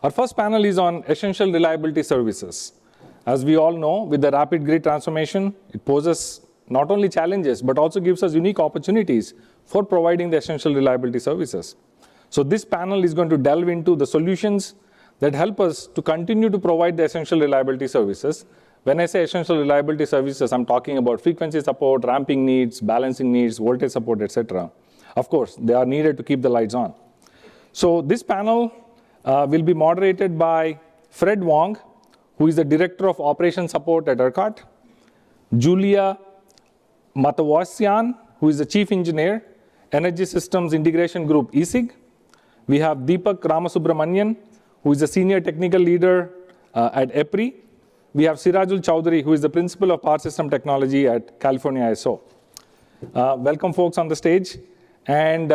Our first panel is on essential reliability services. As we all know, with the rapid grid transformation, it poses not only challenges, but also gives us unique opportunities for providing the essential reliability services. So this panel is going to delve into the solutions that help us to continue to provide the essential reliability services. When I say essential reliability services, I'm talking about frequency support, ramping needs, balancing needs, voltage support, etc. Of course, they are needed to keep the lights on. So this panel will be moderated by Fred Huang, who is the Director of Operation Support at ERCOT, Julia Matevosyan, who is the Chief Engineer, Energy Systems Integration Group, ESIG. We have Deepak Ramasubramanian, who is the Senior Technical Leader at EPRI. We have Sirajul Chowdhury, who is the Principal of Power System Technology at California ISO. Welcome, folks, on the stage. And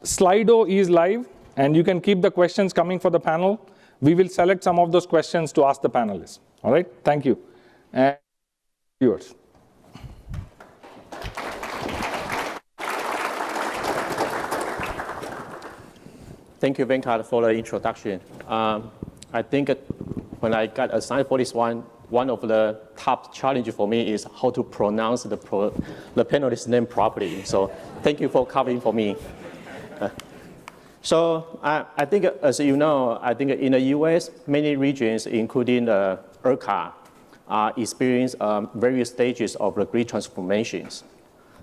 Slido is live, and you can keep the questions coming for the panel. We will select some of those questions to ask the panelists. All right? Thank you. And viewers. Thank you, Venkat, for the introduction. I think when I got assigned for this one of the top challenges for me is how to pronounce the panelist name properly. So thank you for covering for me. So I think, as you know, I think in the US, many regions, including ERCOT, experience various stages of the grid transformations.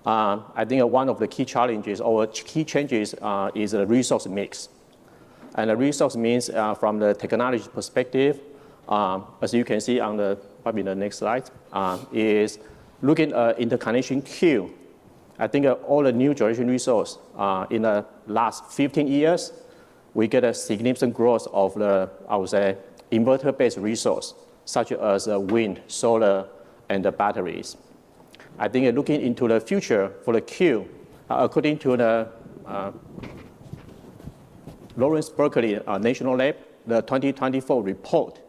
I think one of the key challenges or key changes is the resource mix. And the resource means from the technology perspective, as you can see on probably the next slide, is looking at interconnection queue. I think all the new generation resource in the last 15 years, we get a significant growth of the, I would say, inverter-based resource, such as wind, solar, and the batteries. I think looking into the future for the queue, according to the Lawrence Berkeley National Lab, the 2024 report,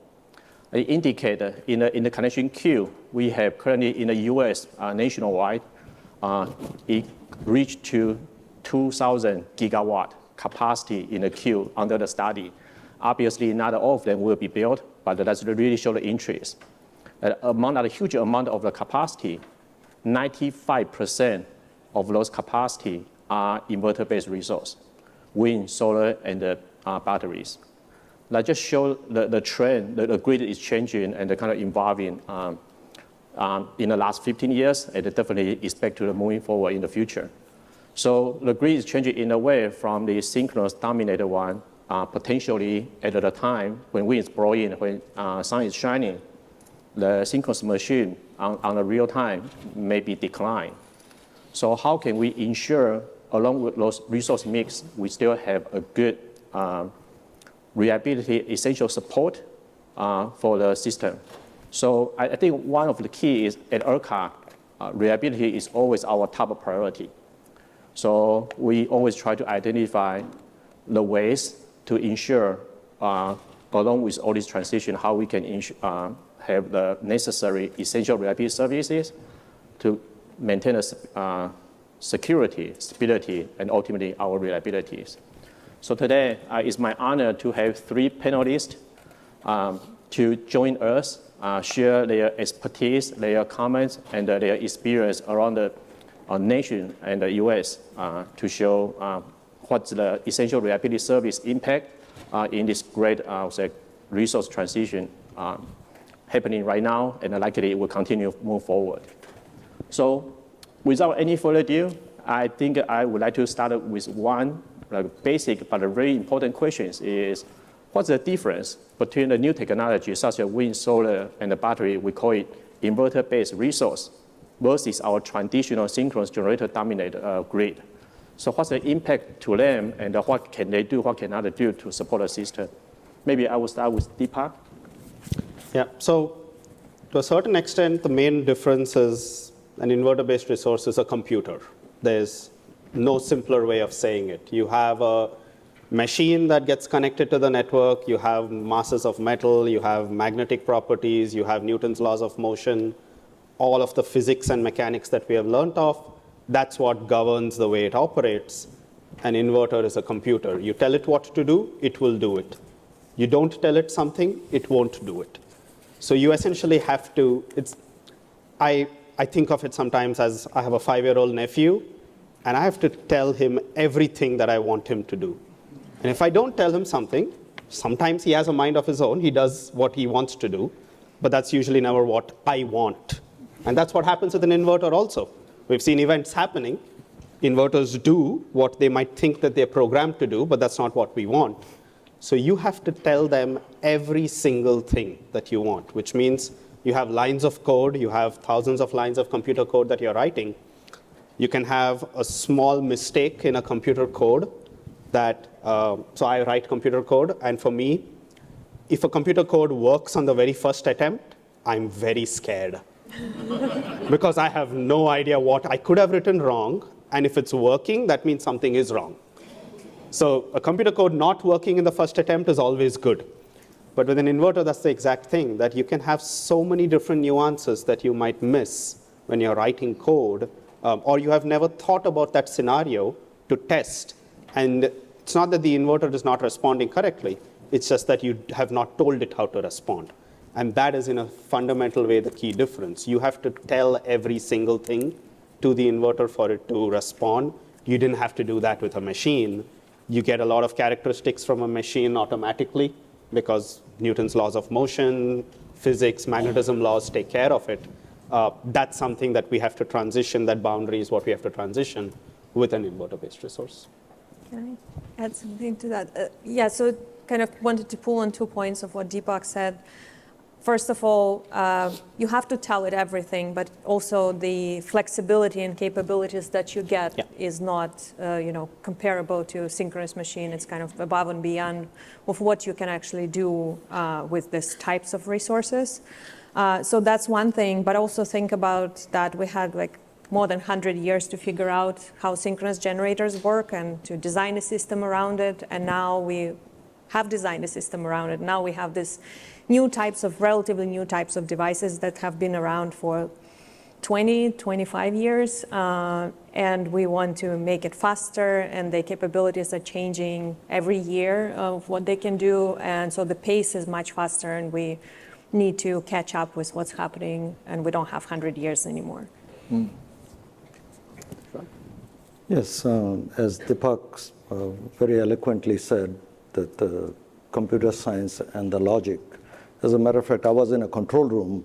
it indicated in the connection queue we have currently in the US nationwide, it reached to 2,000 gigawatt capacity in the queue under the study. Obviously, not all of them will be built, but that's really show the interest. Among a huge amount of the capacity, 95% of those capacity are inverter-based resource, wind, solar, and the batteries. That just show the trend, the grid is changing and the kind of evolving in the last 15 years, and definitely expect to moving forward in the future. So the grid is changing in a way from the synchronous dominated one, potentially at the time when wind is blowing, when sun is shining, the synchronous machine on the real time may be declined. So how can we ensure, along with those resource mix, we still have a good reliability, essential support for the system? So I think one of the key is at ERCOT, reliability is always our top priority. So we always try to identify the ways to ensure, along with all this transition, how we can have the necessary essential reliability services to maintain a security, stability, and ultimately our reliabilities. So today, it's my honor to have three panelists to join us, share their expertise, their comments, and their experience around the nation and the US to show what's the essential reliability service impact in this great resource transition happening right now, and likely it will continue to move forward. So without any further ado, I think I would like to start with one basic but very important question is, what's the difference between the new technology such as wind, solar, and the battery, we call it inverter-based resource, versus our traditional synchronous generator-dominated grid? So what's the impact to them, and what can they do, what can others do to support the system? Maybe I will start with Deepak. Yeah, so to a certain extent, the main difference is an inverter-based resource is a computer. There's no simpler way of saying it. You have a machine that gets connected to the network, you have masses of metal, you have magnetic properties, you have Newton's laws of motion, all of the physics and mechanics that we have learned of. That's what governs the way it operates. An inverter is a computer. You tell it what to do, it will do it. You don't tell it something, it won't do it. So you essentially have to, I think of it sometimes as I have a 5-year-old nephew, and I have to tell him everything that I want him to do. And if I don't tell him something, sometimes he has a mind of his own, he does what he wants to do, but that's usually never what I want. And that's what happens with an inverter also. We've seen events happening. Inverters do what they might think that they're programmed to do, but that's not what we want. So you have to tell them every single thing that you want, which means you have lines of code, you have thousands of lines of computer code that you're writing. You can have a small mistake in a computer code that, so I write computer code, and for me, if a computer code works on the very first attempt, I'm very scared. Because I have no idea what I could have written wrong, and if it's working, that means something is wrong. So a computer code not working in the first attempt is always good. But with an inverter, that's the exact thing, that you can have so many different nuances that you might miss when you're writing code, or you have never thought about that scenario to test. And it's not that the inverter is not responding correctly, it's just that you have not told it how to respond. And that is, in a fundamental way, the key difference. You have to tell every single thing to the inverter for it to respond. You didn't have to do that with a machine. You get a lot of characteristics from a machine automatically because Newton's laws of motion, physics, magnetism laws take care of it. That's something that we have to transition. That boundary is what we have to transition with an inverter-based resource. Can I add something to that? Yeah, so kind of wanted to pull on 2 points of what Deepak said. First of all, you have to tell it everything, but also the flexibility and capabilities that you get is not, comparable to a synchronous machine. It's kind of above and beyond of what you can actually do with these types of resources. So that's one thing, but also think about that we had like more than 100 years to figure out how synchronous generators work and to design a system around it. And now we have designed a system around it. Now we have this relatively new types of devices that have been around for 20, 25 years. And we want to make it faster, and the capabilities are changing every year of what they can do. And so the pace is much faster, and we need to catch up with what's happening, and we don't have 100 years anymore. Yes, as Deepak very eloquently said, that the computer science and the logic. As a matter of fact, I was in a control room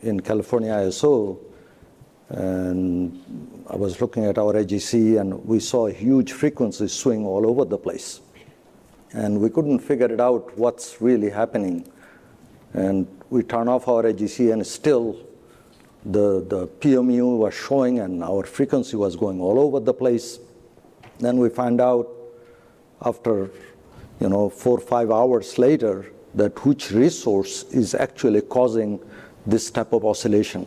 in California ISO, and I was looking at our AGC, and we saw a huge frequency swing all over the place. And we couldn't figure it out what's really happening. And we turn off our AGC, and still the PMU was showing, and our frequency was going all over the place. Then we find out after 4 or 5 hours later that which resource is actually causing this type of oscillation.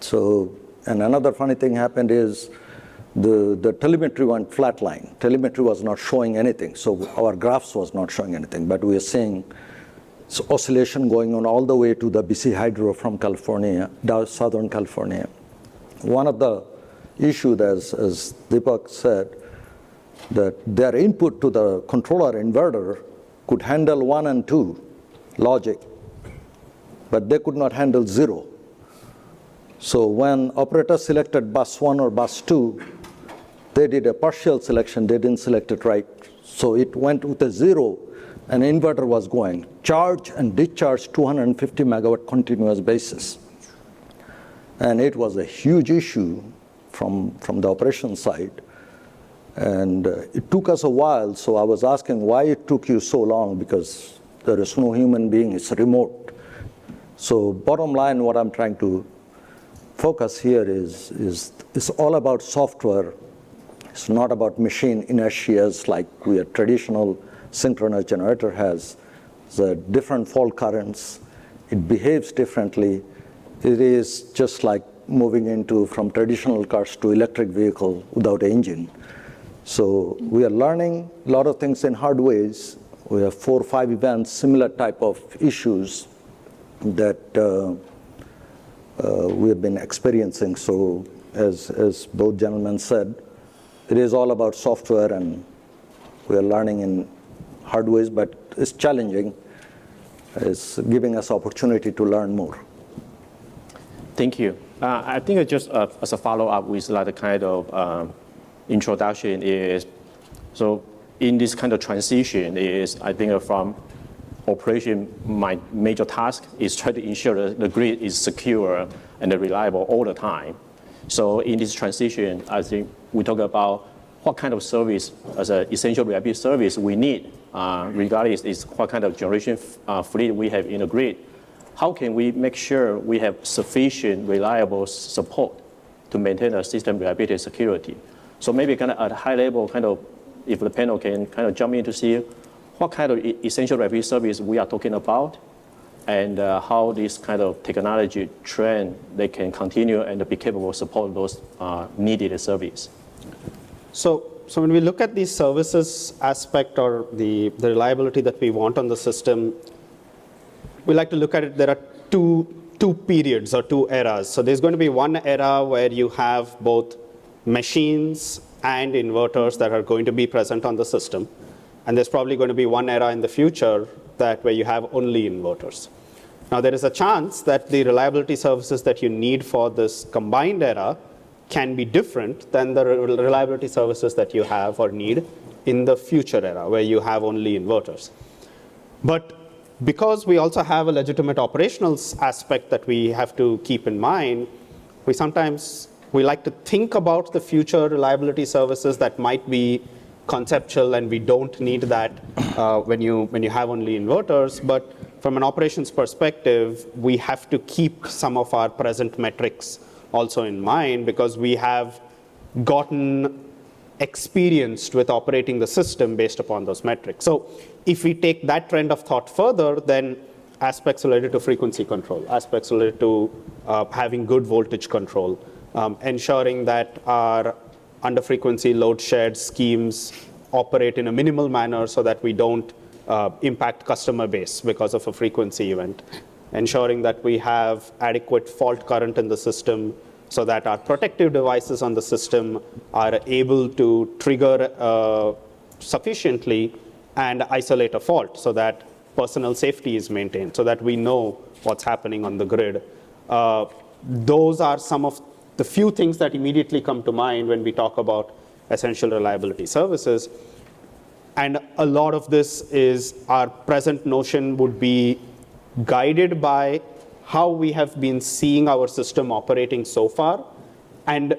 So, and another funny thing happened is the telemetry went flatline. Telemetry was not showing anything, so our graphs was not showing anything, but we are seeing oscillation going on all the way to the BC Hydro from California, Southern California. One of the issues, as Deepak said, that their input to the controller inverter could handle 1 and 2 logic, but they could not handle 0. So when operator selected bus 1 or bus 2, they did a partial selection, they didn't select it right. So it went with a 0, and inverter was going charge and discharge 250 megawatt continuous basis. And it was a huge issue from the operation side. And it took us a while, so I was asking why it took you so long, because there is no human being, it's remote. So bottom line, what I'm trying to focus here is it's all about software. It's not about machine inertias like a traditional synchronous generator has. The different fault currents, it behaves differently. It is just like moving from traditional cars to electric vehicle without engine. So we are learning a lot of things in hard ways. We have 4 or 5 events, similar type of issues that we have been experiencing. So as both gentlemen said, it is all about software, and we are learning in hard ways, but it's challenging. It's giving us opportunity to learn more. Thank you. I think just as a follow-up with that kind of introduction is, so in this kind of transition is, I think from operation, my major task is try to ensure that the grid is secure and reliable all the time. So in this transition, I think we talk about what kind of service as an essential reliability service we need, regardless is what kind of generation fleet we have in the grid. How can we make sure we have sufficient reliable support to maintain a system reliability and security? So maybe kind of at a high level, kind of, if the panel can kind of jump in to see what kind of essential reliability service we are talking about, and how this kind of technology trend they can continue and be capable of support those needed service. So when we look at the services aspect or the reliability that we want on the system, we like to look at it, there are two periods or two eras. So there's going to be one era where you have both machines and inverters that are going to be present on the system. And there's probably going to be one era in the future where you have only inverters. Now there is a chance that the reliability services that you need for this combined era can be different than the reliability services that you have or need in the future era where you have only inverters. But because we also have a legitimate operational aspect that we have to keep in mind, we like to think about the future reliability services that might be conceptual and we don't need that when you have only inverters. But from an operations perspective, we have to keep some of our present metrics also in mind because we have gotten experienced with operating the system based upon those metrics. So if we take that trend of thought further, then aspects related to frequency control, aspects related to having good voltage control, ensuring that our under frequency load shared schemes operate in a minimal manner so that we don't impact customer base because of a frequency event, ensuring that we have adequate fault current in the system so that our protective devices on the system are able to trigger sufficiently and isolate a fault so that personal safety is maintained, so that we know what's happening on the grid. Those are some of the few things that immediately come to mind when we talk about essential reliability services. And a lot of this is our present notion would be guided by how we have been seeing our system operating so far. And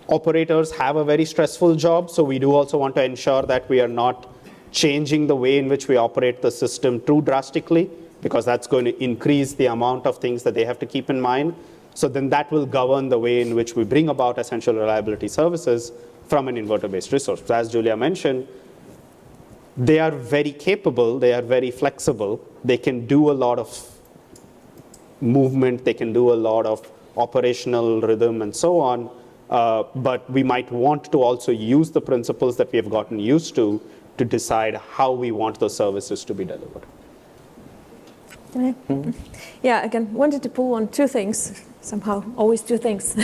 operators have a very stressful job, so we do also want to ensure that we are not changing the way in which we operate the system too drastically, because that's going to increase the amount of things that they have to keep in mind. So then that will govern the way in which we bring about essential reliability services from an inverter-based resource. So as Julia mentioned, they are very capable, they are very flexible, they can do a lot of movement, they can do a lot of operational rhythm and so on, but we might want to also use the principles that we have gotten used to decide how we want those services to be delivered. Yeah, again, wanted to pull on two things, somehow, always two things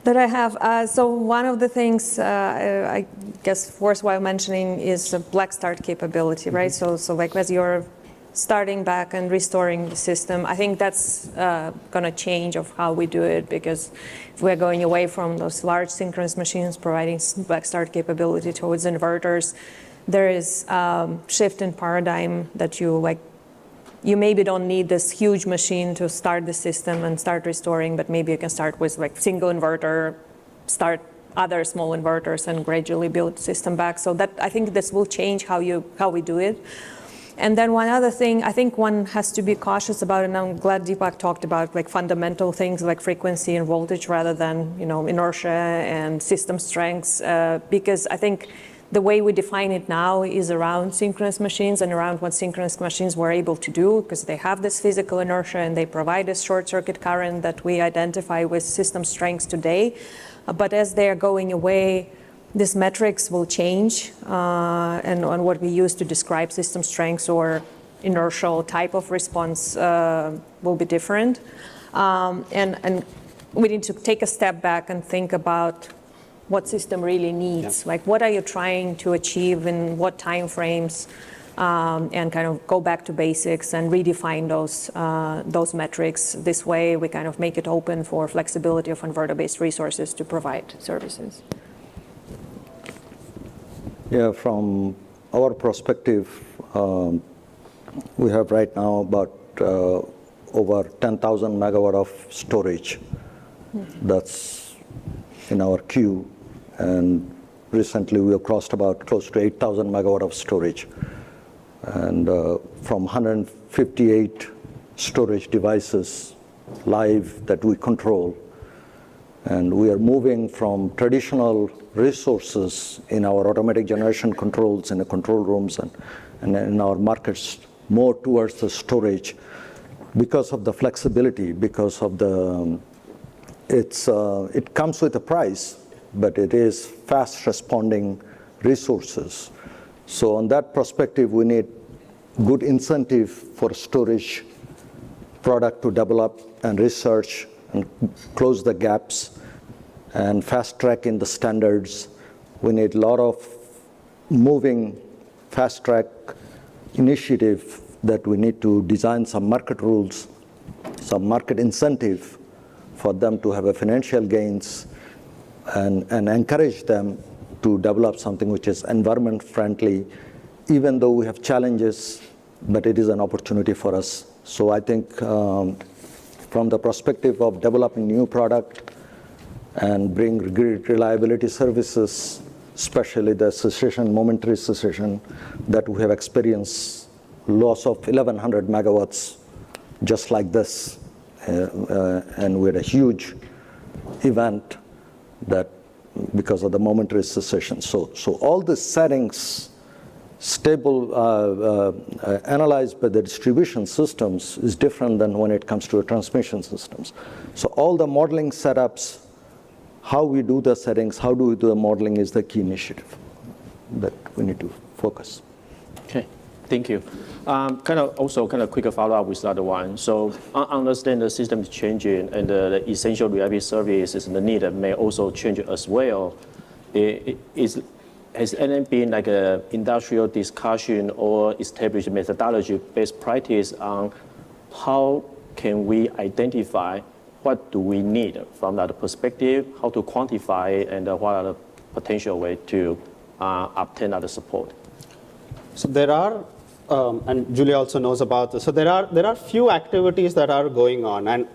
that I have. So one of the things I guess worthwhile mentioning is a black start capability, right? So like as you're starting back and restoring the system, I think that's going to change of how we do it, because if we're going away from those large synchronous machines providing black start capability towards inverters, there is shift in paradigm that you maybe don't need this huge machine to start the system and start restoring, but maybe you can start with like single inverter, start other small inverters and gradually build the system back. So that, I think this will change how we do it. And then one other thing I think one has to be cautious about, and I'm glad Deepak talked about like fundamental things like frequency and voltage rather than inertia and system strengths, because I think the way we define it now is around synchronous machines and around what synchronous machines were able to do, because they have this physical inertia and they provide a short circuit current that we identify with system strengths today. But as they're going away, these metrics will change, and on what we use to describe system strengths or inertial type of response will be different. And we need to take a step back and think about what system really needs. Like, what are you trying to achieve in what time frames, and kind of go back to basics and redefine those metrics. This way, we kind of make it open for flexibility of inverter-based resources to provide services. Yeah, from our perspective, we have right now about over 10,000 megawatt of storage. That's in our queue, and recently we have crossed about close to 8,000 megawatt of storage. And from 158 storage devices live that we control, and we are moving from traditional resources in our automatic generation controls in the control rooms and in our markets more towards the storage because of the flexibility, because of the, it comes with a price, but it is fast responding resources. So on that perspective, we need good incentive for storage product to develop and research and close the gaps and fast track in the standards. We need a lot of moving fast track initiative that we need to design some market rules, some market incentive for them to have a financial gains and encourage them to develop something which is environment friendly, even though we have challenges, but it is an opportunity for us. So I think from the perspective of developing new product and bring grid reliability services, especially the cessation, momentary cessation that we have experienced, loss of 1,100 megawatts just like this, and we had a huge event that because of the momentary cessation. So all the settings stable, analyzed by the distribution systems is different than when it comes to a transmission systems. So all the modeling setups, how we do the settings, how do we do the modeling is the key initiative that we need to focus. Okay, thank you. Kind of quick follow-up with that one. So I understand the system is changing and the essential reliability services and the need may also change as well. Has any been like an industrial discussion or established methodology based practice on how can we identify what do we need from that perspective, how to quantify, and what are the potential way to obtain that support? So there are, and Julia also knows about this. So there are few activities that are going on, and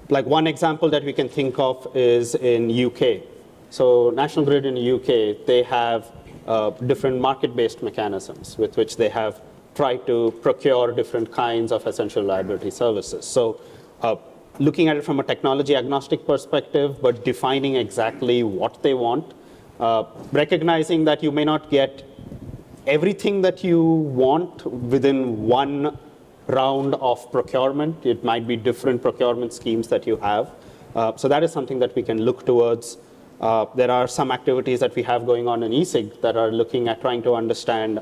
like one example that we can think of is in UK. So National Grid in the UK, they have different market-based mechanisms with which they have tried to procure different kinds of essential reliability services. So looking at it from a technology agnostic perspective, but defining exactly what they want, recognizing that you may not get everything that you want within one round of procurement. It might be different procurement schemes that you have. So that is something that we can look towards. There are some activities that we have going on in ESIG that are looking at trying to understand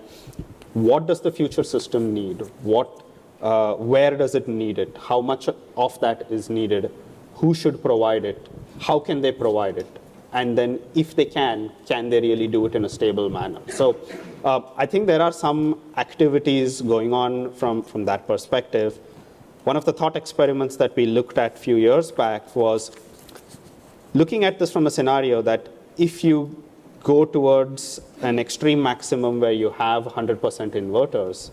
what does the future system need, where does it need it, how much of that is needed, who should provide it, how can they provide it, and then if they can they really do it in a stable manner. So I think there are some activities going on from that perspective. One of the thought experiments that we looked at a few years back was looking at this from a scenario that if you go towards an extreme maximum where you have 100% inverters,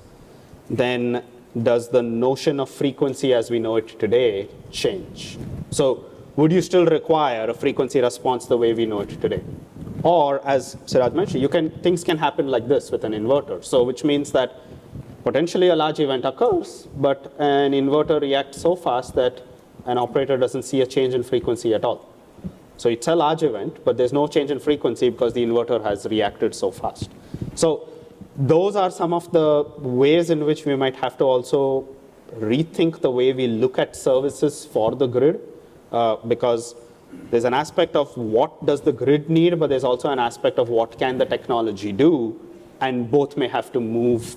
then does the notion of frequency as we know it today change? So would you still require a frequency response the way we know it today? Or as Siraj mentioned, things can happen like this with an inverter. So which means that potentially a large event occurs, but an inverter reacts so fast that an operator doesn't see a change in frequency at all. So it's a large event, but there's no change in frequency because the inverter has reacted so fast. So those are some of the ways in which we might have to also rethink the way we look at services for the grid, because there's an aspect of what does the grid need, but there's also an aspect of what can the technology do, and both may have to move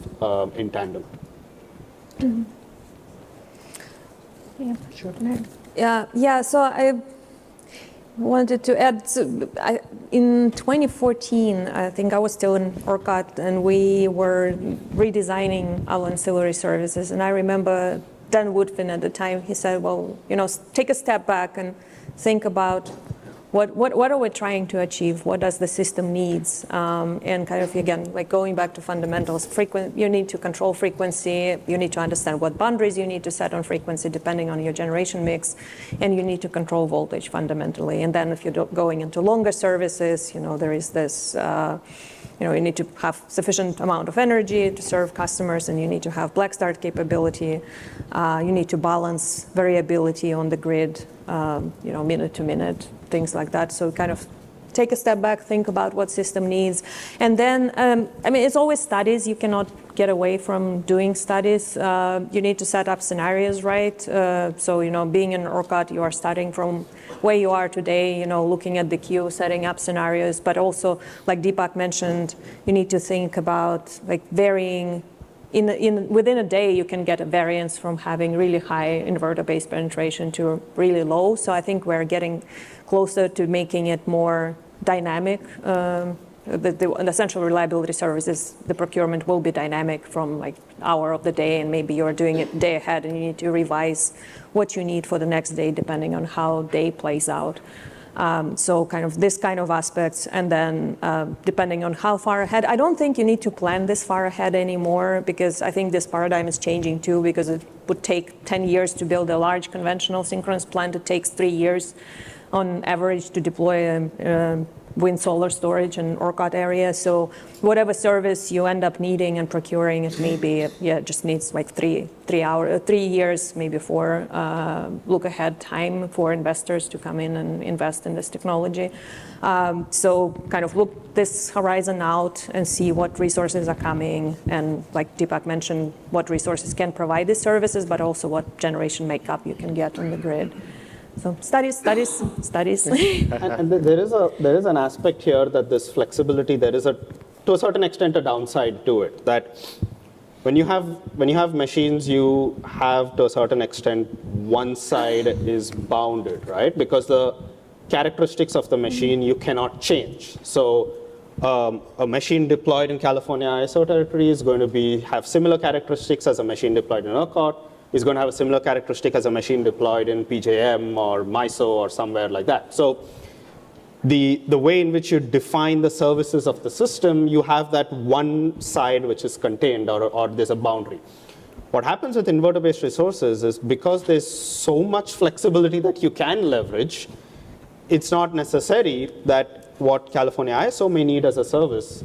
in tandem. Mm-hmm. Yeah, sure. Yeah. So wanted to add, in 2014, I think I was still in ERCOT, and we were redesigning our ancillary services. And I remember Dan Woodfin at the time, he said, well, take a step back and think about what are we trying to achieve? What does the system needs? And kind of, again, like going back to fundamentals, you need to control frequency, you need to understand what boundaries you need to set on frequency depending on your generation mix, and you need to control voltage fundamentally. And then if you're going into longer services, there is this, you need to have sufficient amount of energy to serve customers, and you need to have black start capability. You need to balance variability on the grid, minute to minute, things like that. So kind of take a step back, think about what system needs. And then, it's always studies. You cannot get away from doing studies. You need to set up scenarios, right? So, being in ERCOT, you are starting from where you are today, looking at the queue, setting up scenarios. But also, like Deepak mentioned, you need to think about like varying. Within a day, you can get a variance from having really high inverter-based penetration to really low. So I think we're getting closer to making it more dynamic. The essential reliability services, the procurement will be dynamic from like hour of the day, and maybe you're doing it day ahead, and you need to revise what you need for the next day depending on how day plays out. So kind of this kind of aspects, and then depending on how far ahead, I don't think you need to plan this far ahead anymore, because I think this paradigm is changing too, because it would take 10 years to build a large conventional synchronous plant. It takes 3 years on average to deploy wind solar storage in ERCOT area. So whatever service you end up needing and procuring, it may be, it just needs like 3 years, maybe for look ahead time for investors to come in and invest in this technology. So kind of look this horizon out and see what resources are coming, and like Deepak mentioned, what resources can provide these services, but also what generation makeup you can get on the grid. So studies. And there is an aspect here that this flexibility, there is to a certain extent a downside to it. That when you have machines, you have to a certain extent one side is bounded, right? Because the characteristics of the machine you cannot change. So a machine deployed in California ISO territory is going to have similar characteristics as a machine deployed in ERCOT. Is going to have a similar characteristic as a machine deployed in PJM or MISO or somewhere like that. So the way in which you define the services of the system, you have that one side which is contained, or there's a boundary. What happens with inverter-based resources is, because there's so much flexibility that you can leverage, it's not necessary that what California ISO may need as a service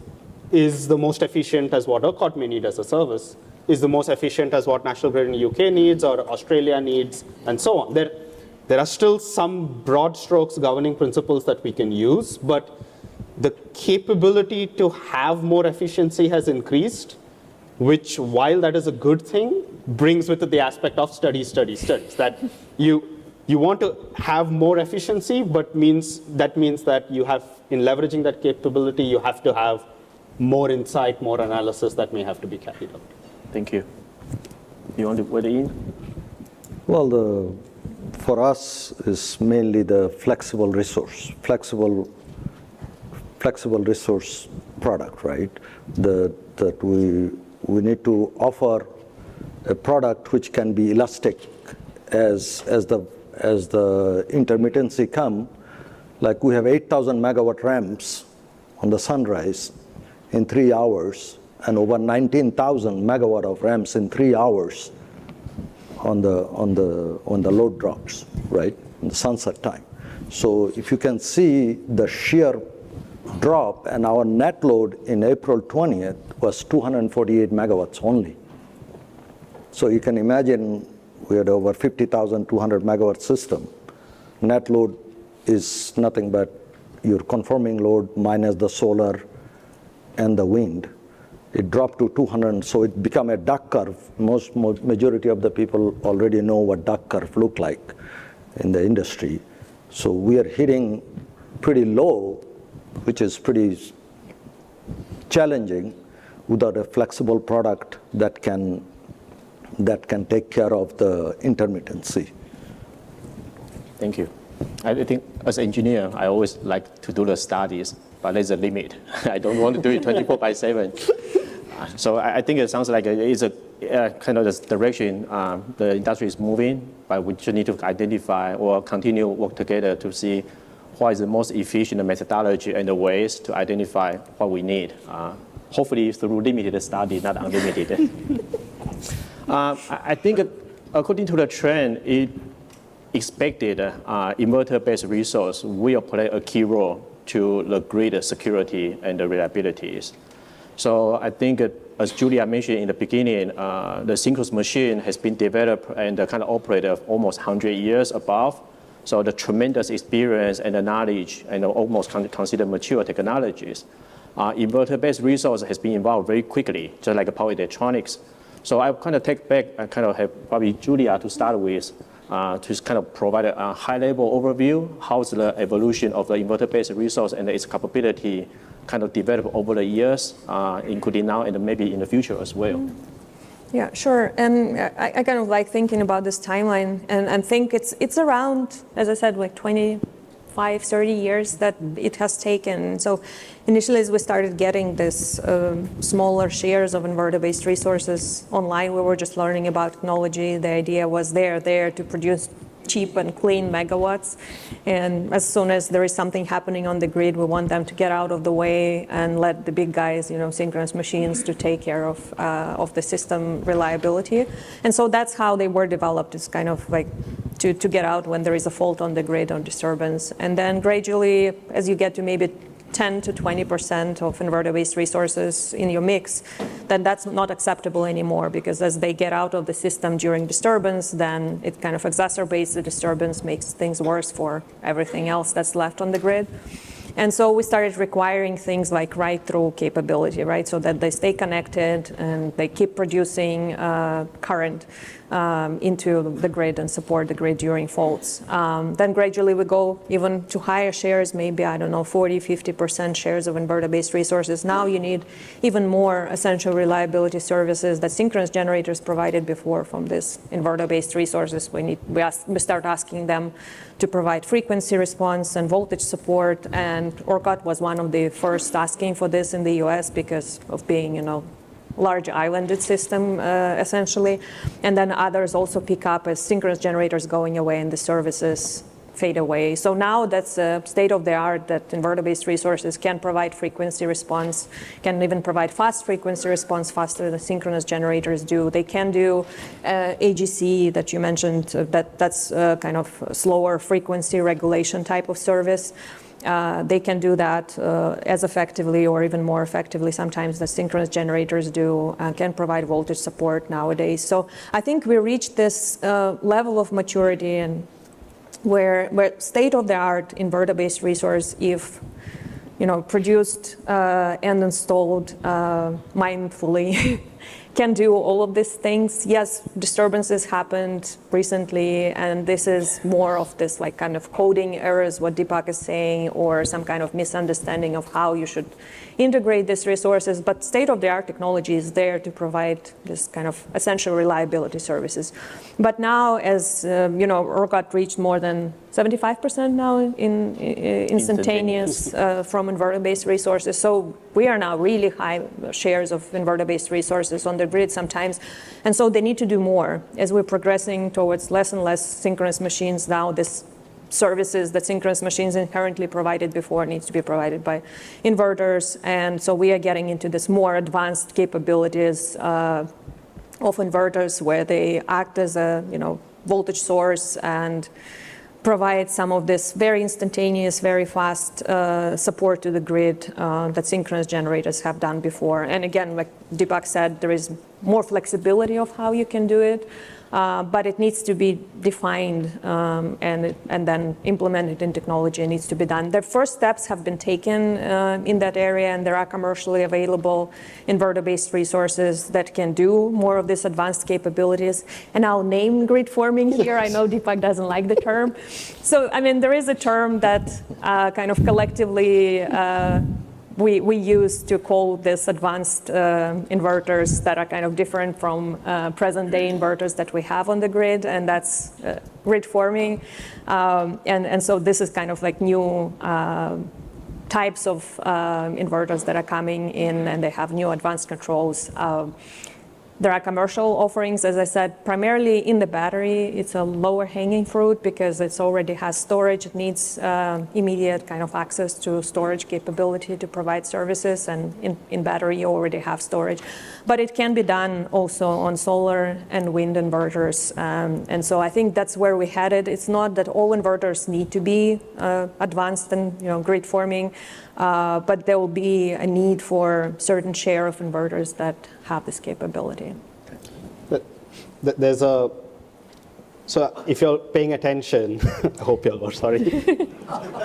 is the most efficient as what ERCOT may need as a service, is the most efficient as what National Grid in the UK needs or Australia needs, and so on. There are still some broad strokes governing principles that we can use, but the capability to have more efficiency has increased, which, while that is a good thing, brings with it the aspect of studies. That you want to have more efficiency, but that means that you have, in leveraging that capability, you have to have more insight, more analysis that may have to be carried out. Thank you. You want to weigh in? Well, for us is mainly the flexible resource product, right? That we need to offer a product which can be elastic as the intermittency come. Like we have 8,000 megawatt ramps on the sunrise in 3 hours, and over 19,000 megawatt of ramps in 3 hours on the load drops, right, in the sunset time. So if you can see the sheer drop, and our net load in April 20th was 248 megawatts only. So you can imagine we had over 50,200 megawatt system. Net load is nothing but your conforming load minus the solar and the wind. It dropped to 200, so it became a duck curve. Majority of the people already know what duck curve look like in the industry. So we are hitting pretty low, which is pretty challenging without a flexible product that can take care of the intermittency. Thank you. I think as an engineer, I always like to do the studies, but there's a limit. I don't want to do it 24/7. So I think it sounds like it's a kind of the direction the industry is moving, but we just need to identify or continue work together to see what is the most efficient methodology and the ways to identify what we need. Hopefully through limited study, not unlimited. I think according to the trend, it expected inverter-based resource will play a key role to the grid security and the reliabilities. So I think, as Julia mentioned in the beginning, the synchronous machine has been developed and kind of operated almost 100 years above. So the tremendous experience and the knowledge and almost considered mature technologies. Inverter-based resource has been evolved very quickly, just like power electronics. So I kind of take back, I kind of have probably Julia to start with, to kind of provide a high-level overview, how's the evolution of the inverter-based resource and its capability kind of developed over the years, including now and maybe in the future as well. Yeah, sure. And I kind of like thinking about this timeline and think it's around, as I said, like 25, 30 years that it has taken. So initially, as we started getting this smaller shares of inverter-based resources online, we were just learning about technology. The idea was they're there to produce cheap and clean megawatts. And as soon as there is something happening on the grid, we want them to get out of the way and let the big guys, synchronous machines, to take care of the system reliability. And so that's how they were developed. It's kind of like to get out when there is a fault on the grid or disturbance. And then gradually, as you get to maybe 10 to 20% of inverter-based resources in your mix, then that's not acceptable anymore, because as they get out of the system during disturbance, then it kind of exacerbates the disturbance, makes things worse for everything else that's left on the grid. And so we started requiring things like write-through capability, right? So that they stay connected and they keep producing current into the grid and support the grid during faults. Then gradually we go even to higher shares, maybe, 40, 50% shares of inverter-based resources. Now you need even more essential reliability services that synchronous generators provided before from these inverter-based resources. We start asking them to provide frequency response and voltage support, and ERCOT was one of the first asking for this in the US because of being, large islanded system, essentially. And then others also pick up as synchronous generators going away and the services fade away. So now that's a state of the art that inverter-based resources can provide frequency response, can even provide fast frequency response faster than synchronous generators do. They can do AGC that you mentioned, that's kind of slower frequency regulation type of service. They can do that as effectively or even more effectively sometimes than synchronous generators do, can provide voltage support nowadays. So I think we reached this level of maturity and where state-of-the-art inverter-based resource, if produced and installed mindfully, can do all of these things. Yes, disturbances happened recently, and this is more of this like kind of coding errors, what Deepak is saying, or some kind of misunderstanding of how you should integrate these resources. But state-of-the-art technology is there to provide this kind of essential reliability services. But now, as ERCOT reached more than 75% now in instantaneous from inverter-based resources. So we are now really high shares of inverter-based resources on the grid sometimes. And so they need to do more. As we're progressing towards less and less synchronous machines now, this services that synchronous machines inherently provided before needs to be provided by inverters. And so we are getting into this more advanced capabilities of inverters where they act as a voltage source and provide some of this very instantaneous, very fast support to the grid that synchronous generators have done before. And again, like Deepak said, there is more flexibility of how you can do it, but it needs to be defined and then implemented in technology. It needs to be done. The first steps have been taken in that area, and there are commercially available inverter-based resources that can do more of these advanced capabilities. And I'll name grid forming here. I know Deepak doesn't like the term. So, there is a term that kind of collectively we use to call this advanced inverters that are kind of different from present-day inverters that we have on the grid, and that's grid forming. And so this is kind of like new types of inverters that are coming in, and they have new advanced controls. There are commercial offerings, as I said, primarily in the battery. It's a lower hanging fruit because it already has storage. It needs immediate kind of access to storage capability to provide services, and in battery you already have storage. But it can be done also on solar and wind inverters. And so I think that's where we headed. It's not that all inverters need to be advanced and grid forming, but there will be a need for certain share of inverters that have this capability. So if you're paying attention, I hope you are, sorry.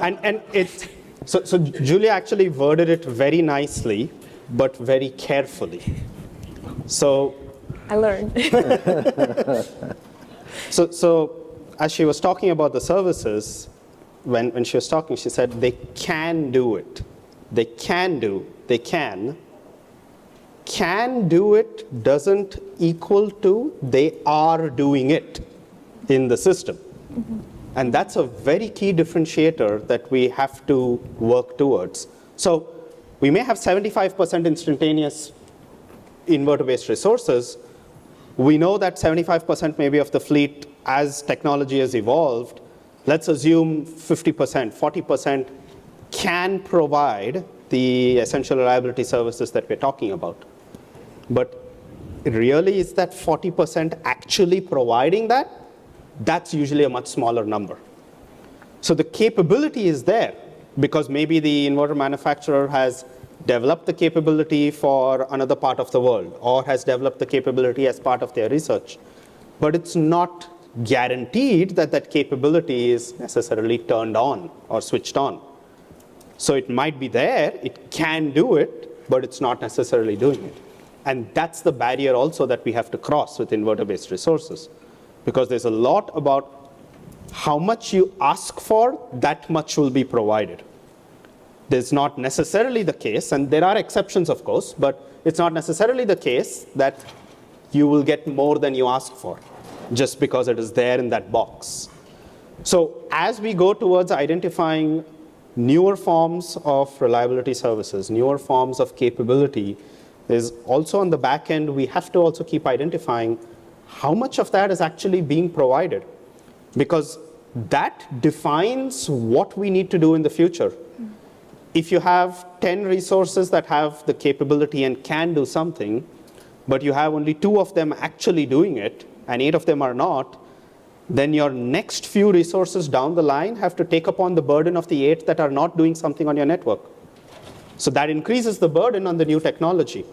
and it's, so Julia actually worded it very nicely, but very carefully. So I learned. so as she was talking about the services, when she was talking, she said they can do it. They can do it doesn't equal to they are doing it in the system. Mm-hmm. And that's a very key differentiator that we have to work towards. So we may have 75% instantaneous inverter-based resources. We know that 75% maybe of the fleet, as technology has evolved, let's assume 50%, 40% can provide the essential reliability services that we're talking about. But really, is that 40% actually providing that? That's usually a much smaller number. So the capability is there because maybe the inverter manufacturer has developed the capability for another part of the world or has developed the capability as part of their research. But it's not guaranteed that that capability is necessarily turned on or switched on. So it might be there, it can do it, but it's not necessarily doing it. And that's the barrier also that we have to cross with inverter-based resources. Because there's a lot about how much you ask for, that much will be provided. There's not necessarily the case, and there are exceptions of course, but it's not necessarily the case that you will get more than you ask for, just because it is there in that box. So as we go towards identifying newer forms of reliability services, newer forms of capability, there's also on the back end, we have to also keep identifying how much of that is actually being provided, because that defines what we need to do in the future. If you have 10 resources that have the capability and can do something, but you have only 2 of them actually doing it, and 8 of them are not, then your next few resources down the line have to take upon the burden of the 8 that are not doing something on your network. So that increases the burden on the new technology.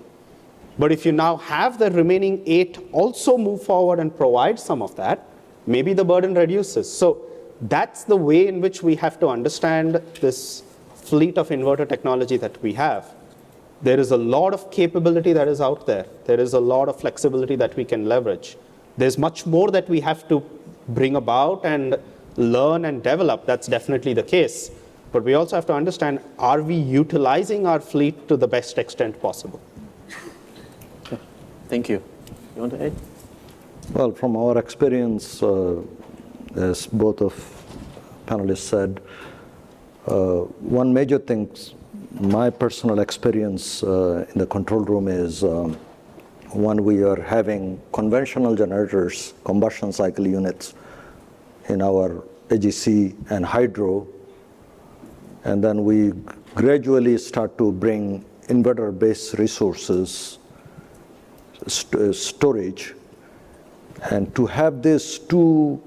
But if you now have the remaining 8 also move forward and provide some of that, maybe the burden reduces. So that's the way in which we have to understand this fleet of inverter technology that we have. There is a lot of capability that is out there. There is a lot of flexibility that we can leverage. There's much more that we have to bring about and learn and develop. That's definitely the case. But we also have to understand, are we utilizing our fleet to the best extent possible? Okay. Thank you. You want to add? Well, from our experience, as both of panelists said, one major thing, my personal experience in the control room is when we are having conventional generators, combustion cycle units in our AGC and hydro, and then we gradually start to bring inverter-based resources, storage, and to have these two,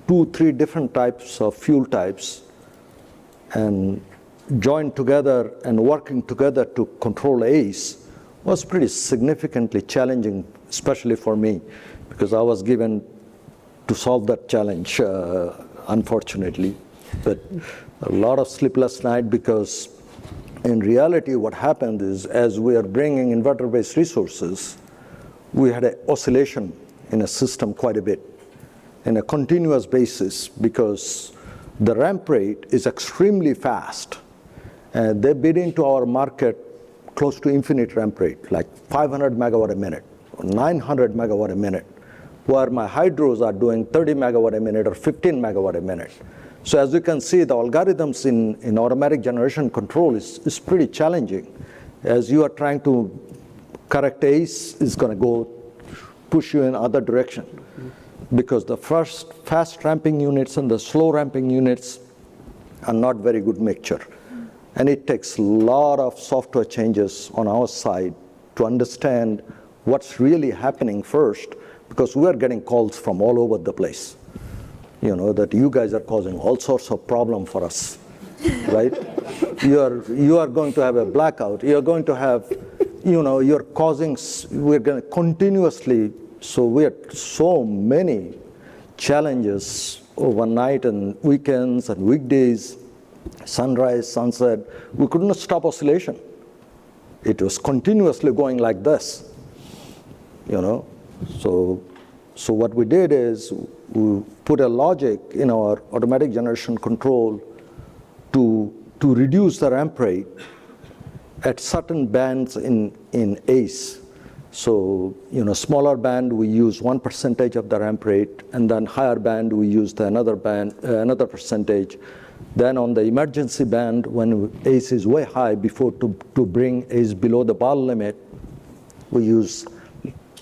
3 different types of fuel types and joined together and working together to control ACE was pretty significantly challenging, especially for me, because I was given to solve that challenge, unfortunately. But a lot of sleepless night, because in reality what happened is, as we are bringing inverter-based resources, we had an oscillation in a system quite a bit, in a continuous basis, because the ramp rate is extremely fast. And they bid into our market close to infinite ramp rate, like 500 megawatt a minute, or 900 megawatt a minute, where my hydros are doing 30 megawatt a minute or 15 megawatt a minute. So as you can see, the algorithms in automatic generation control is pretty challenging. As you are trying to correct ACE, is going to go push you in other direction. Because the first fast ramping units and the slow ramping units are not very good mixture. And it takes a lot of software changes on our side to understand what's really happening first, because we are getting calls from all over the place. You know, that you guys are causing all sorts of problem for us, right? You are going to have a blackout. You're going to have, you know, you're causing, we're going to continuously, so we have so many challenges overnight and weekends and weekdays, sunrise, sunset. We couldn't stop oscillation. It was continuously going like this, you know. So what we did is we put a logic in our automatic generation control to reduce the ramp rate at certain bands in ACE. So, you know, smaller band, we use 1% of the ramp rate, and then higher band, we use another percentage. Then on the emergency band, when ACE is way high, before to bring ACE below the bar limit, we use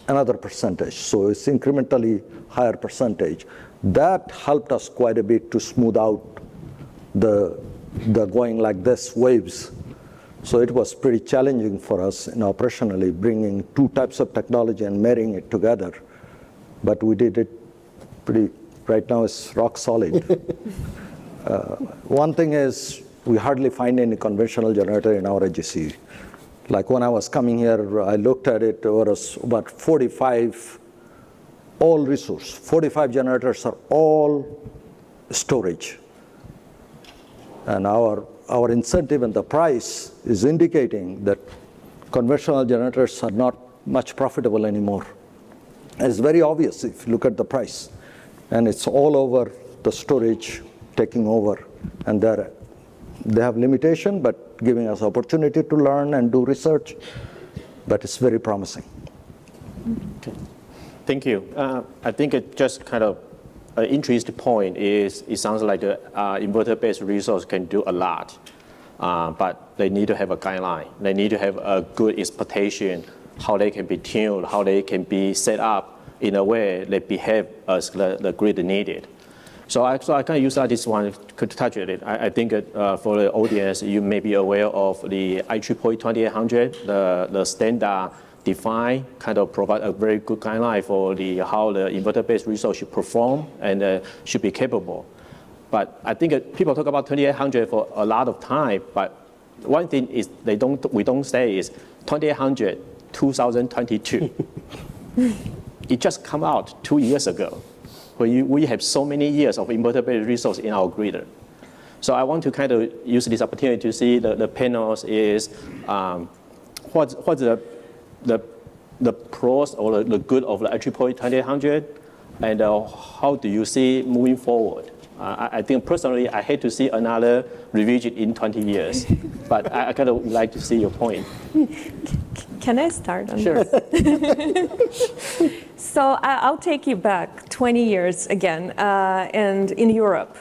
another percentage. So it's incrementally higher percentage. That helped us quite a bit to smooth out the going like this waves. So it was pretty challenging for us in operationally bringing two types of technology and marrying it together. But we did it pretty, right now it's rock solid. One thing is we hardly find any conventional generator in our AGC. Like when I was coming here, I looked at it, there was about 45 all resource. 45 generators are all storage. And our incentive and the price is indicating that conventional generators are not much profitable anymore. And it's very obvious if you look at the price. And it's all over the storage taking over. And they have limitation, but giving us opportunity to learn and do research. But it's very promising. Okay. Thank you. I think it just kind of an interesting point is it sounds like the inverter-based resource can do a lot, but they need to have a guideline. They need to have a good expectation, how they can be tuned, how they can be set up in a way they behave as the grid needed. So I kind of use this one to touch on it. I think for the audience, you may be aware of the IEEE 2800, the standard define kind of provide a very good guideline for how the inverter-based resource should perform and should be capable. But I think people talk about 2800 for a lot of time, but one thing is we don't say is 2800 2022. It just come out 2 years ago. We have so many years of inverter-based resource in our grid. So I want to kind of use this opportunity to see the panels is what's the pros or the good of the IEEE 2800, and how do you see moving forward? I think personally, I hate to see another revision in 20 years, but I kind of would like to see your point. Can I start on Sure. this? So I'll take you back 20 years again, and in Europe.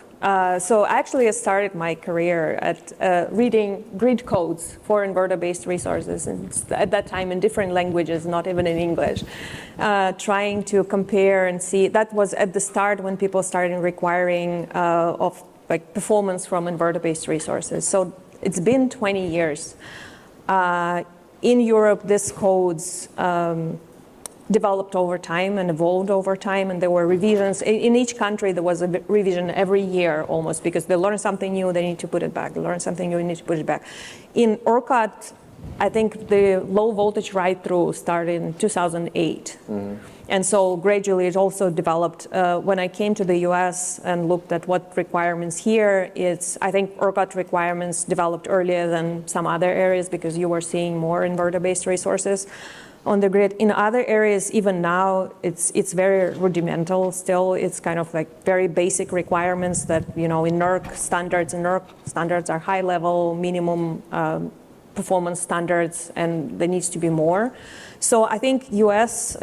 So actually I started my career at reading grid codes for inverter-based resources, and at that time in different languages, not even in English, trying to compare and see. That was at the start when people started requiring of like performance from inverter-based resources. So it's been 20 years. In Europe, these codes developed over time and evolved over time, and there were revisions. In each country, there was a revision every year almost, because they learn something new, they need to put it back. They learn something new, they need to put it back. In ERCOT, I think the low voltage ride-through started in 2008. Mm-hmm. And so gradually it also developed. When I came to the US and looked at what requirements here, I think ERCOT requirements developed earlier than some other areas because you were seeing more inverter-based resources. on the grid. In other areas, even now, it's very rudimental still. It's kind of like very basic requirements that, in ERC standards are high level, minimum performance standards, and there needs to be more. So I think US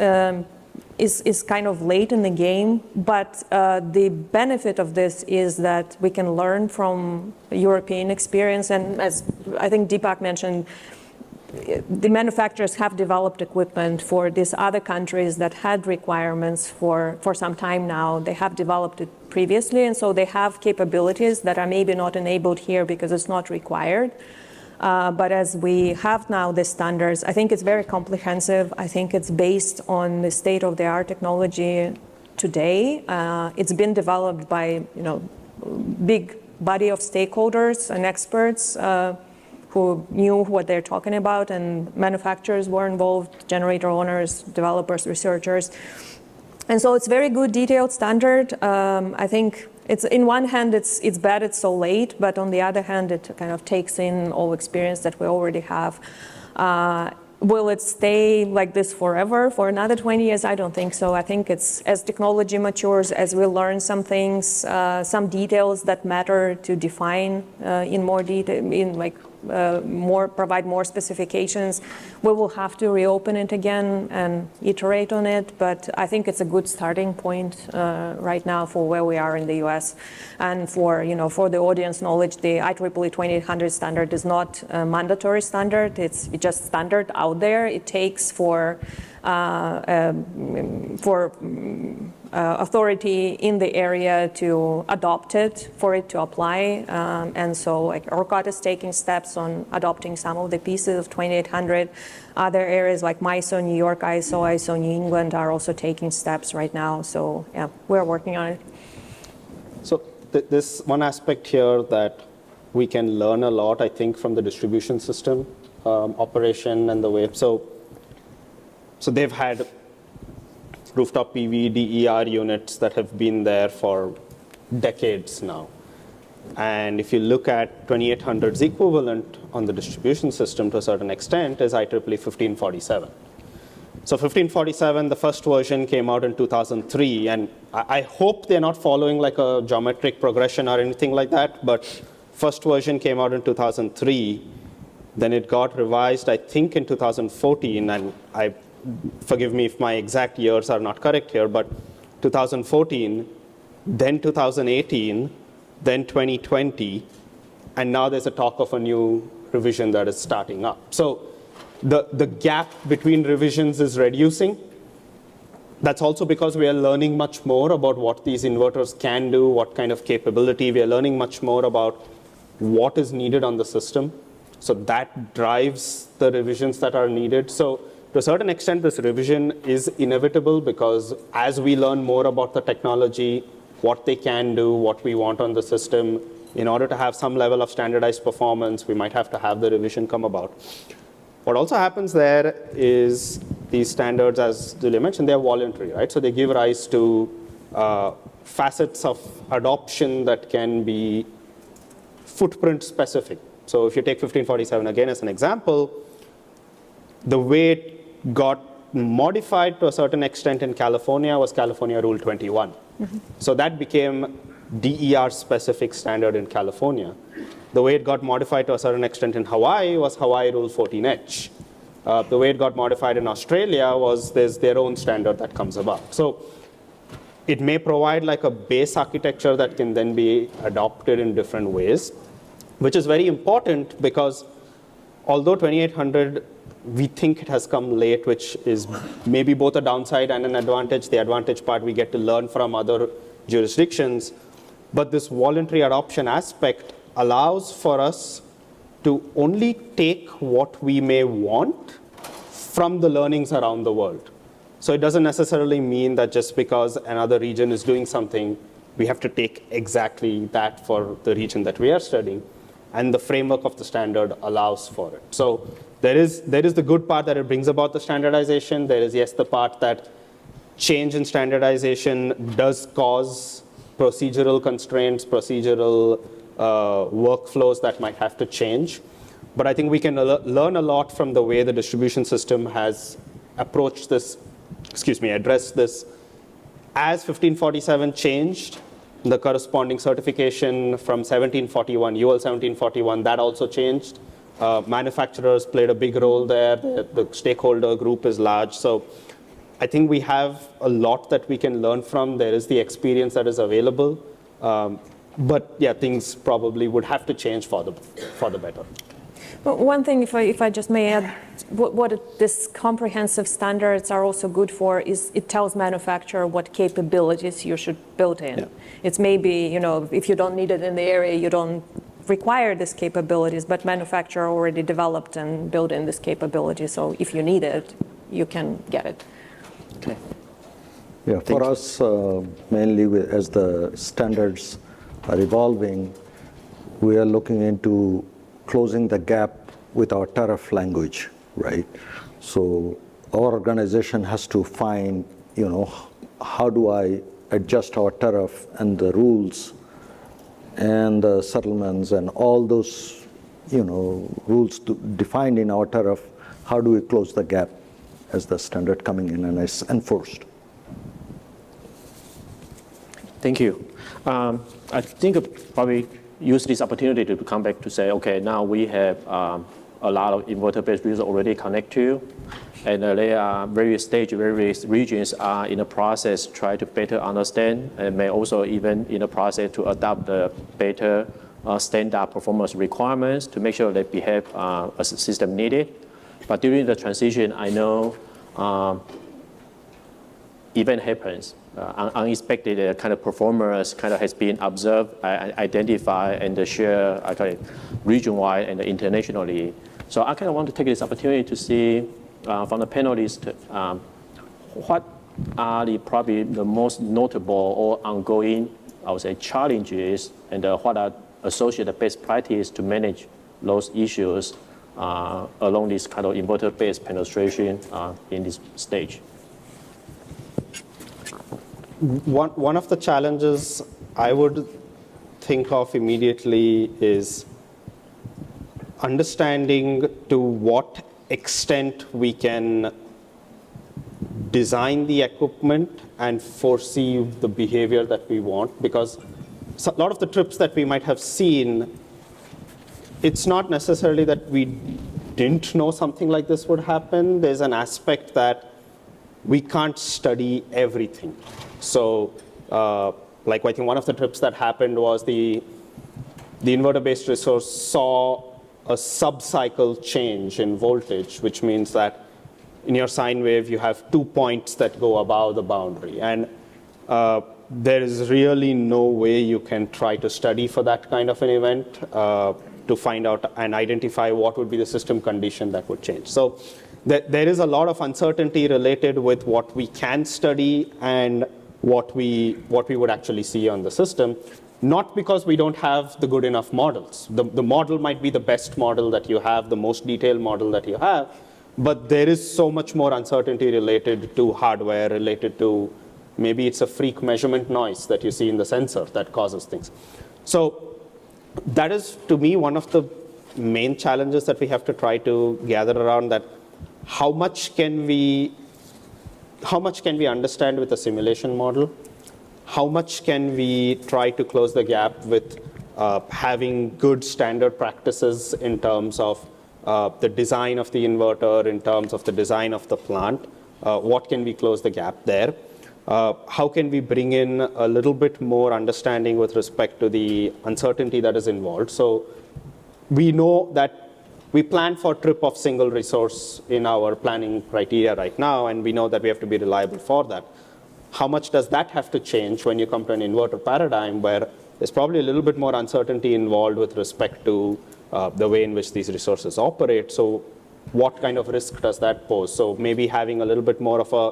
is kind of late in the game, but the benefit of this is that we can learn from European experience, and as I think Deepak mentioned, the manufacturers have developed equipment for these other countries that had requirements for some time now. They have developed it previously, and so they have capabilities that are maybe not enabled here because it's not required. But as we have now the standards, I think it's very comprehensive. I think it's based on the state-of-the-art technology today. It's been developed by big body of stakeholders and experts who knew what they're talking about, and manufacturers were involved, generator owners, developers, researchers. And so it's very good detailed standard. I think it's, in one hand, it's bad it's so late, but on the other hand, it kind of takes in all experience that we already have. Will it stay like this forever for another 20 years? I don't think so. I think it's, as technology matures, as we learn some things, some details that matter to define in more detail, provide more specifications, we will have to reopen it again and iterate on it. But I think it's a good starting point right now for where we are in the US. And for the audience knowledge, the IEEE 2800 standard is not a mandatory standard. It's just standard out there. It takes for authority in the area to adopt it, for it to apply. And so ERCOT is taking steps on adopting some of the pieces of 2800. Other areas like MISO, New York ISO, New England are also taking steps right now. So yeah, we're working on it. So this one aspect here that we can learn a lot, I think, from the distribution system operation and the way. So they've had rooftop PV, DER units that have been there for decades now. And if you look at 2800's equivalent on the distribution system to a certain extent is IEEE 1547. So 1547, the first version came out in 2003, and I hope they're not following like a geometric progression or anything like that, but first version came out in 2003, then it got revised, I think, in 2014, and forgive me if my exact years are not correct here, but 2014, then 2018, then 2020, and now there's a talk of a new revision that is starting up. So the gap between revisions is reducing. That's also because we are learning much more about what these inverters can do, what kind of capability. We are learning much more about what is needed on the system. So that drives the revisions that are needed. So to a certain extent, this revision is inevitable because as we learn more about the technology, what they can do, what we want on the system, in order to have some level of standardized performance, we might have to have the revision come about. What also happens there is these standards, as Julia mentioned, they're voluntary, right? So they give rise to facets of adoption that can be footprint specific. So if you take 1547 again as an example, the way it got modified to a certain extent in California was California Rule 21. Mm-hmm. So that became DER specific standard in California. The way it got modified to a certain extent in Hawaii was Hawaii Rule 14H. The way it got modified in Australia was there's their own standard that comes about. So it may provide like a base architecture that can then be adopted in different ways, which is very important because although 2800, we think it has come late, which is maybe both a downside and an advantage. The advantage part we get to learn from other jurisdictions, but this voluntary adoption aspect allows for us to only take what we may want from the learnings around the world. So it doesn't necessarily mean that just because another region is doing something, we have to take exactly that for the region that we are studying. And the framework of the standard allows for it. So there is the good part that it brings about the standardization. There is, yes, the part that change in standardization does cause procedural constraints, procedural workflows that might have to change. But I think we can learn a lot from the way the distribution system has address this as 1547 changed, the corresponding certification from 1741, UL 1741, that also changed. Manufacturers played a big role there. The stakeholder group is large. So I think we have a lot that we can learn from. There is the experience that is available. But yeah, things probably would have to change for the better. Well, one thing, if I just may add, what this comprehensive standards are also good for is it tells manufacturer what capabilities you should build in. Yeah. It's maybe, if you don't need it in the area, you don't require these capabilities, but manufacturer already developed and built in this capability. So if you need it, you can get it. Okay. Yeah, for us, mainly as the standards are evolving, we are looking into closing the gap with our tariff language, right? So our organization has to find, how do I adjust our tariff and the rules and the settlements and all those, rules defined in our tariff, how do we close the gap as the standard coming in and is enforced? Thank you. I think probably use this opportunity to come back to say, okay, now we have a lot of inverter-based users already connect to, and there are various regions are in the process try to better understand, and may also even in the process to adopt the better standard performance requirements to make sure they behave as a system needed. But during the transition, I know event happens. Unexpected kind of performance kind of has been observed, identified, and shared region-wide and internationally. So I kind of want to take this opportunity to see from the panelists what are probably the most notable or ongoing, I would say, challenges, and what are associated best practice to manage those issues along this kind of inverter-based penetration in this stage. One of the challenges I would think of immediately is understanding to what extent we can design the equipment and foresee the behavior that we want, because a lot of the trips that we might have seen, it's not necessarily that we didn't know something like this would happen. There's an aspect that we can't study everything. So, I think one of the trips that happened was the inverter-based resource saw a sub-cycle change in voltage, which means that in your sine wave, you have 2 points that go above the boundary. And there is really no way you can try to study for that kind of an event to find out and identify what would be the system condition that would change. So there is a lot of uncertainty related with what we can study and what we would actually see on the system, not because we don't have the good enough models. The model might be the best model that you have, the most detailed model that you have, but there is so much more uncertainty related to hardware, related to maybe it's a freak measurement noise that you see in the sensor that causes things. So that is, to me, one of the main challenges that we have to try to gather around, that how much can we understand with a simulation model? How much can we try to close the gap with having good standard practices in terms of the design of the inverter, in terms of the design of the plant? What can we close the gap there? How can we bring in a little bit more understanding with respect to the uncertainty that is involved? So we know that we plan for trip of single resource in our planning criteria right now, and we know that we have to be reliable for that. How much does that have to change when you come to an inverter paradigm where there's probably a little bit more uncertainty involved with respect to the way in which these resources operate? So what kind of risk does that pose? So maybe having a little bit more of a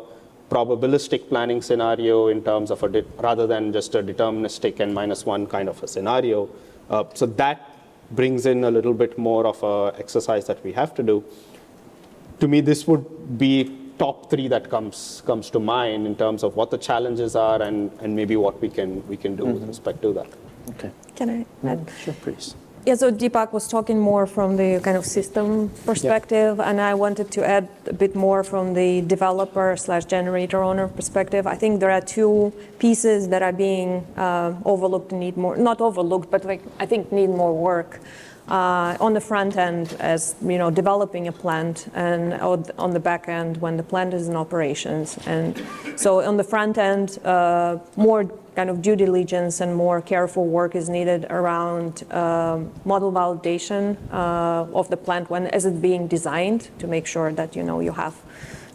probabilistic planning scenario in terms of rather than just a deterministic n-1 kind of a scenario. So that brings in a little bit more of a exercise that we have to do. To me, this would be top 3 that comes to mind in terms of what the challenges are and maybe what we can do with respect to that. Okay. Can I add? Sure, please. Yeah, so Deepak was talking more from the kind of system perspective, and I wanted to add a bit more from the developer/generator owner perspective. I think there are two pieces that are being overlooked and need more, not overlooked, but like I think need more work. On the front end, as you know, developing a plant, and on the back end when the plant is in operations. And so on the front end, more kind of due diligence and more careful work is needed around model validation of the plant as it's being designed, to make sure that you have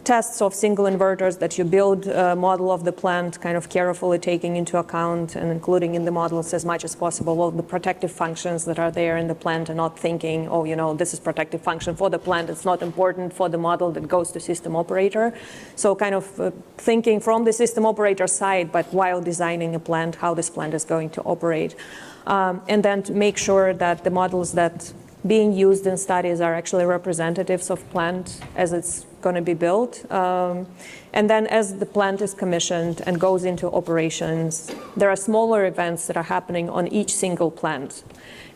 tests of single inverters, that you build a model of the plant kind of carefully taking into account and including in the models as much as possible all the protective functions that are there in the plant, and not thinking, oh, this is protective function for the plant, it's not important for the model that goes to system operator. So kind of thinking from the system operator side, but while designing a plant, how this plant is going to operate. And then to make sure that the models that being used in studies are actually representatives of plant as it's going to be built. And then as the plant is commissioned and goes into operations, there are smaller events that are happening on each single plant.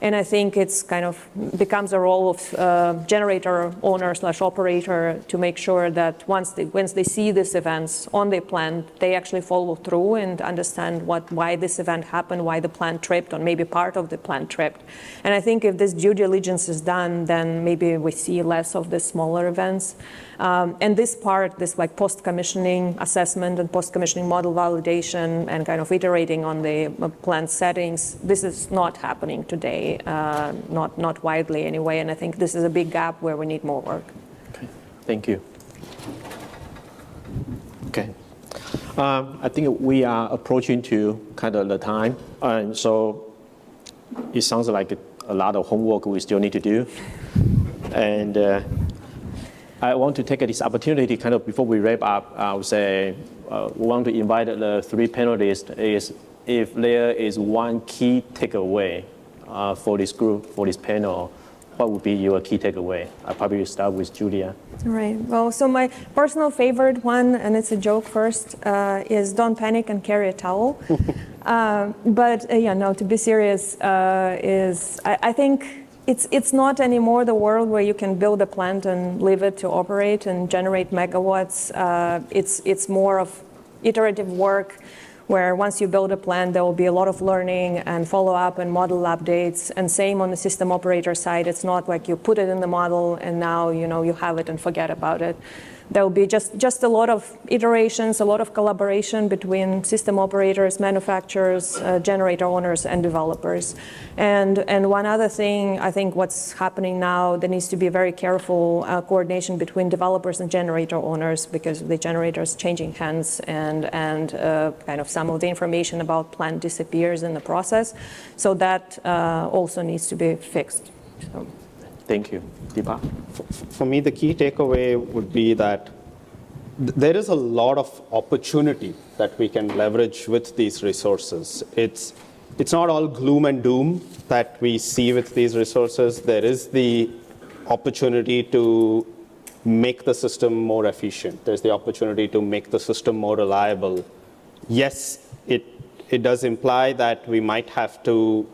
And I think it's kind of becomes a role of generator owner/operator to make sure that once they see these events on their plant, they actually follow through and understand why this event happened, why the plant tripped, or maybe part of the plant tripped. And I think if this due diligence is done, then maybe we see less of the smaller events. And this part, this like post-commissioning assessment and post-commissioning model validation and kind of iterating on the plant settings, this is not happening today, not widely anyway. And I think this is a big gap where we need more work. Okay, thank you. Okay, I think we are approaching to kind of the time, and so it sounds like a lot of homework we still need to do, and. I want to take this opportunity, kind of before we wrap up, I would say we want to invite the three panelists. Is if there is one key takeaway for this group, for this panel, what would be your key takeaway? I'll probably start with Julia. All right. Well, so my personal favorite one, and it's a joke first, is don't panic and carry a towel. But to be serious, I think. It's not anymore the world where you can build a plant and leave it to operate and generate megawatts. It's more of iterative work where once you build a plant, there will be a lot of learning and follow-up and model updates. And same on the system operator side. It's not like you put it in the model and now you have it and forget about it. There will be just a lot of iterations, a lot of collaboration between system operators, manufacturers, generator owners, and developers. And one other thing, I think what's happening now, there needs to be very careful coordination between developers and generator owners, because the generator is changing hands and kind of some of the information about plant disappears in the process. So that also needs to be fixed. So. Thank you. Deepak? For me, the key takeaway would be that there is a lot of opportunity that we can leverage with these resources. It's not all gloom and doom that we see with these resources. There is the opportunity to make the system more efficient. There's the opportunity to make the system more reliable. Yes, it does imply that we might have to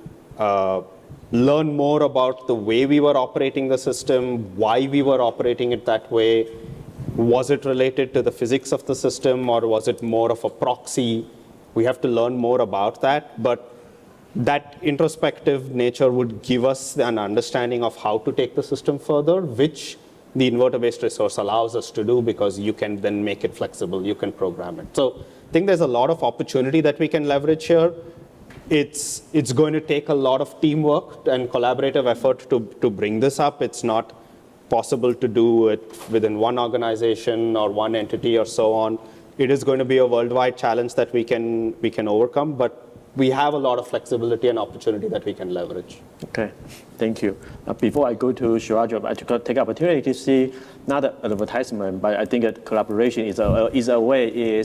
learn more about the way we were operating the system, why we were operating it that way. Was it related to the physics of the system, or was it more of a proxy? We have to learn more about that, but that introspective nature would give us an understanding of how to take the system further, which the inverter-based resource allows us to do, because you can then make it flexible, you can program it. So I think there's a lot of opportunity that we can leverage here. It's going to take a lot of teamwork and collaborative effort to bring this up. It's not possible to do it within one organization or one entity or so on. It is going to be a worldwide challenge that we can overcome, but we have a lot of flexibility and opportunity that we can leverage. Okay, thank you. Before I go to Sirajul, I take opportunity to see, not an advertisement, but I think that collaboration is a way.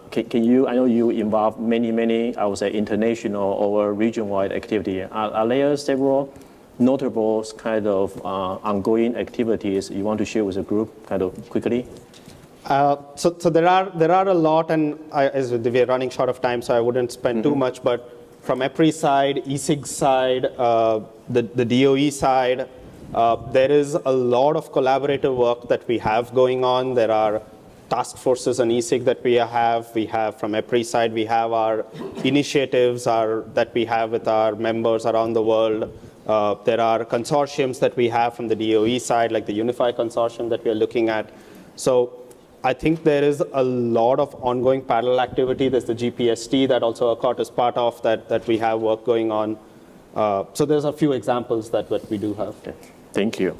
Can you? I know you involve many, I would say, international or region-wide activity. Are there several notable kind of ongoing activities you want to share with the group, kind of quickly? So there are a lot, and as we are running short of time, so I wouldn't spend too much. But from EPRI side, ESIG side, the DOE side, there is a lot of collaborative work that we have going on. There are task forces on ESIG that we have. We have from EPRI side, we have our initiatives that we have with our members around the world. There are consortiums that we have from the DOE side, like the Unify consortium that we are looking at. So I think there is a lot of ongoing parallel activity. There's the GPST that also ERCOT is part of that we have work going on. So there's a few examples that we do have. Okay. Thank you.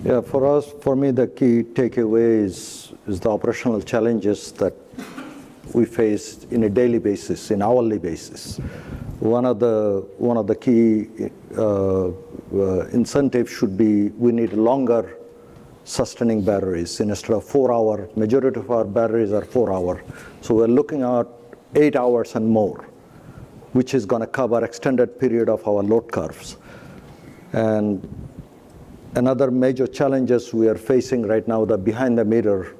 Yeah, for me, the key takeaway is the operational challenges that we face in a daily basis, in hourly basis. One of the key incentives should be we need longer sustaining batteries instead of 4-hour. Majority of our batteries are 4-hour. So we're looking at 8 hours and more, which is going to cover extended period of our load curves. And another major challenges we are facing right now, the behind the meter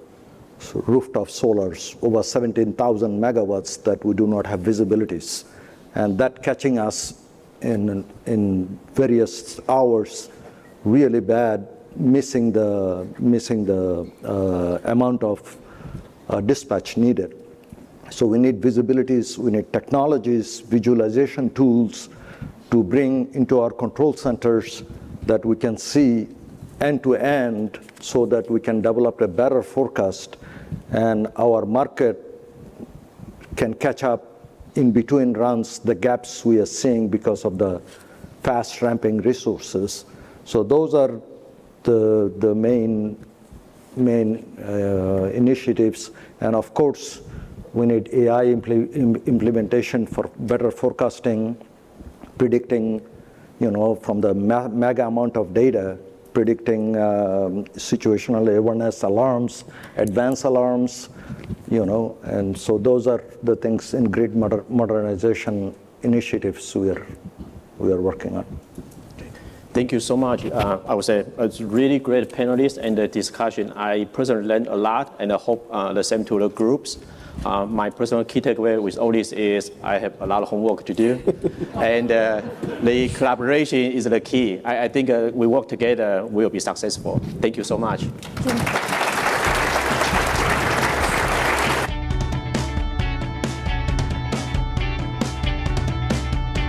rooftop solars, over 17,000 megawatts that we do not have visibilities. And that catching us in various hours really bad, missing the amount of dispatch needed. So we need visibilities, we need technologies, visualization tools to bring into our control centers that we can see end to end so that we can develop a better forecast and our market can catch up in between runs the gaps we are seeing because of the fast ramping resources. So those are the main initiatives. And of course, we need AI implementation for better forecasting, predicting, from the mega amount of data, predicting situational awareness alarms, advanced alarms, and so those are the things in grid modernization initiatives we are working on. Thank you so much. I would say it's really great panelists and the discussion. I personally learned a lot, and I hope the same to the groups. My personal key takeaway with all this is I have a lot of homework to do, and the collaboration is the key. I think we work together, we'll be successful. Thank you so much. Thank you.